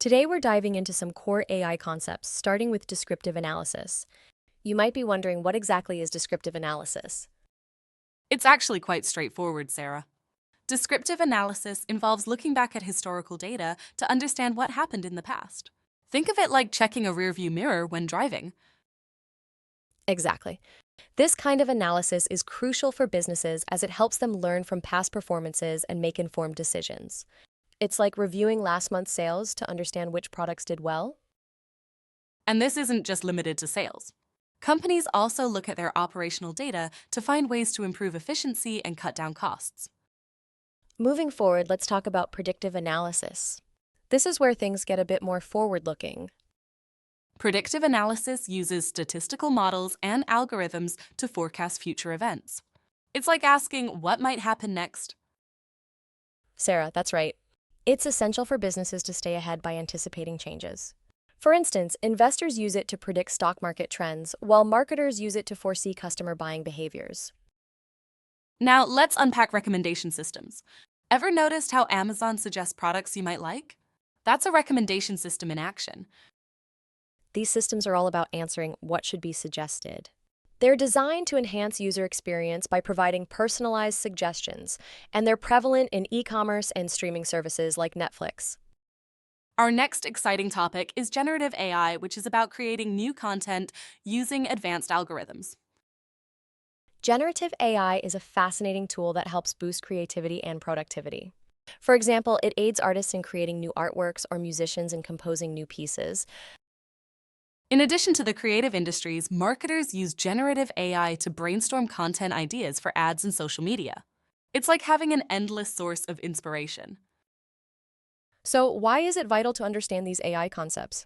Today we're diving into some core AI concepts, starting with descriptive analysis. You might be wondering, what exactly is descriptive analysis? It's actually quite straightforward, Sarah. Descriptive analysis involves looking back at historical data to understand what happened in the past. Think of it like checking a rearview mirror when driving. Exactly. This kind of analysis is crucial for businesses as it helps them learn from past performances and make informed decisions. It's like reviewing last month's sales to understand which products did well. And this isn't just limited to sales. Companies also look at their operational data to find ways to improve efficiency and cut down costs. Moving forward, let's talk about predictive analysis. This is where things get a bit more forward-looking. Predictive analysis uses statistical models and algorithms to forecast future events. It's like asking what might happen next. Sarah, that's right. It's essential for businesses to stay ahead by anticipating changes. For instance, investors use it to predict stock market trends, while marketers use it to foresee customer buying behaviors. Now, let's unpack recommendation systems. Ever noticed how Amazon suggests products you might like? That's a recommendation system in action. These systems are all about answering what should be suggested. They're designed to enhance user experience by providing personalized suggestions, and they're prevalent in e-commerce and streaming services like Netflix. Our next exciting topic is generative AI, which is about creating new content using advanced algorithms. Generative AI is a fascinating tool that helps boost creativity and productivity. For example, it aids artists in creating new artworks or musicians in composing new pieces. In addition to the creative industries, marketers use generative AI to brainstorm content ideas for ads and social media. It's like having an endless source of inspiration. So, why is it vital to understand these AI concepts?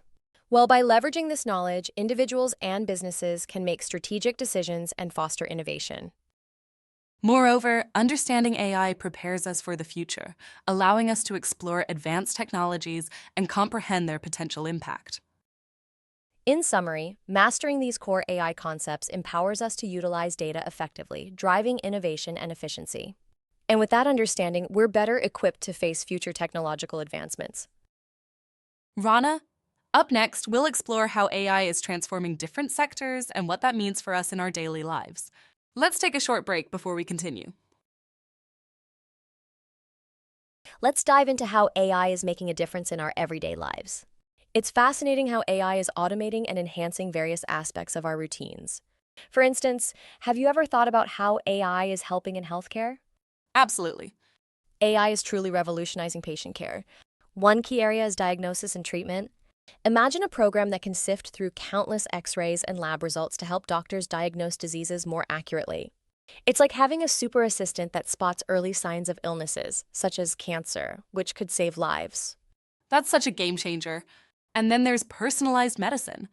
Well, by leveraging this knowledge, individuals and businesses can make strategic decisions and foster innovation. Moreover, understanding AI prepares us for the future, allowing us to explore advanced technologies and comprehend their potential impact. In summary, mastering these core AI concepts empowers us to utilize data effectively, driving innovation and efficiency. And with that understanding, we're better equipped to face future technological advancements. Rana, up next, we'll explore how AI is transforming different sectors and what that means for us in our daily lives. Let's take a short break before we continue. Let's dive into how AI is making a difference in our everyday lives. It's fascinating how AI is automating and enhancing various aspects of our routines. For instance, have you ever thought about how AI is helping in healthcare? Absolutely. AI is truly revolutionizing patient care. One key area is diagnosis and treatment. Imagine a program that can sift through countless x-rays and lab results to help doctors diagnose diseases more accurately. It's like having a super assistant that spots early signs of illnesses, such as cancer, which could save lives. That's such a game changer. And then there's personalized medicine.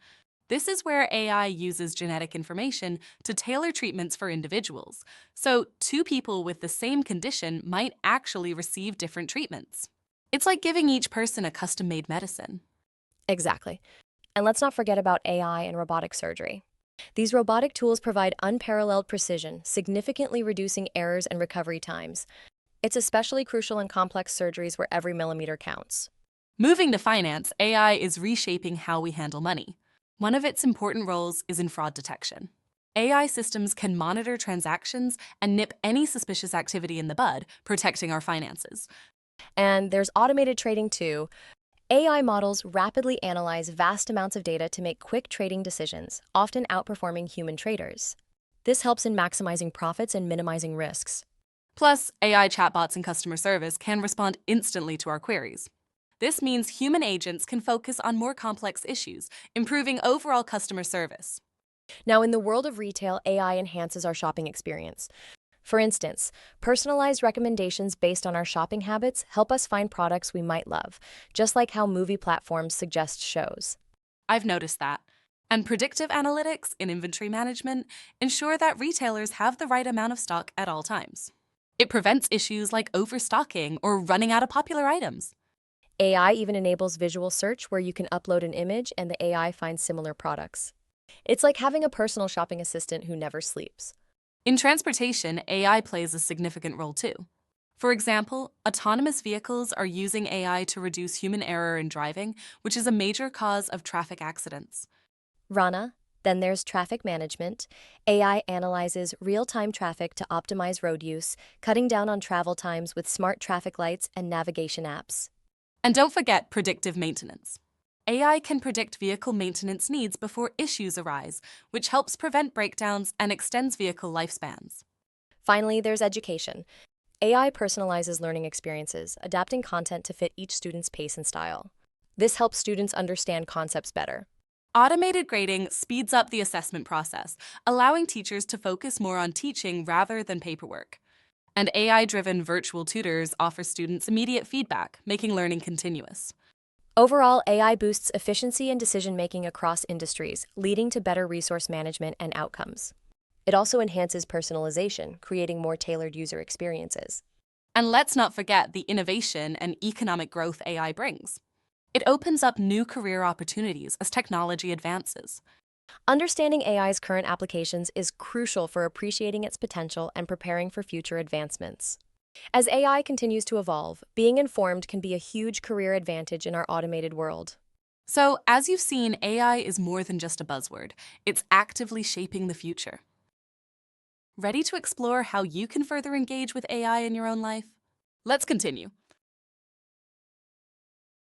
This is where AI uses genetic information to tailor treatments for individuals. So, two people with the same condition might actually receive different treatments. It's like giving each person a custom made medicine. Exactly. And let's not forget about AI and robotic surgery. These robotic tools provide unparalleled precision, significantly reducing errors and recovery times. It's especially crucial in complex surgeries where every millimeter counts. Moving to finance, AI is reshaping how we handle money. One of its important roles is in fraud detection. AI systems can monitor transactions and nip any suspicious activity in the bud, protecting our finances. And there's automated trading too. AI models rapidly analyze vast amounts of data to make quick trading decisions, often outperforming human traders. This helps in maximizing profits and minimizing risks. Plus, AI chatbots and customer service can respond instantly to our queries. This means human agents can focus on more complex issues, improving overall customer service. Now, in the world of retail, AI enhances our shopping experience. For instance, personalized recommendations based on our shopping habits help us find products we might love, just like how movie platforms suggest shows. I've noticed that. And predictive analytics in inventory management ensure that retailers have the right amount of stock at all times. It prevents issues like overstocking or running out of popular items. AI even enables visual search where you can upload an image and the AI finds similar products. It's like having a personal shopping assistant who never sleeps. In transportation, AI plays a significant role too. For example, autonomous vehicles are using AI to reduce human error in driving, which is a major cause of traffic accidents. Rana, then there's traffic management. AI analyzes real-time traffic to optimize road use, cutting down on travel times with smart traffic lights and navigation apps. And don't forget predictive maintenance. AI can predict vehicle maintenance needs before issues arise, which helps prevent breakdowns and extends vehicle lifespans. Finally, there's education. AI personalizes learning experiences, adapting content to fit each student's pace and style. This helps students understand concepts better. Automated grading speeds up the assessment process, allowing teachers to focus more on teaching rather than paperwork. And AI-driven virtual tutors offer students immediate feedback, making learning continuous. Overall, AI boosts efficiency and decision-making across industries, leading to better resource management and outcomes. It also enhances personalization, creating more tailored user experiences. And let's not forget the innovation and economic growth AI brings. It opens up new career opportunities as technology advances. Understanding AI's current applications is crucial for appreciating its potential and preparing for future advancements. As AI continues to evolve, being informed can be a huge career advantage in our automated world. So, as you've seen, AI is more than just a buzzword. It's actively shaping the future. Ready to explore how you can further engage with AI in your own life? Let's continue.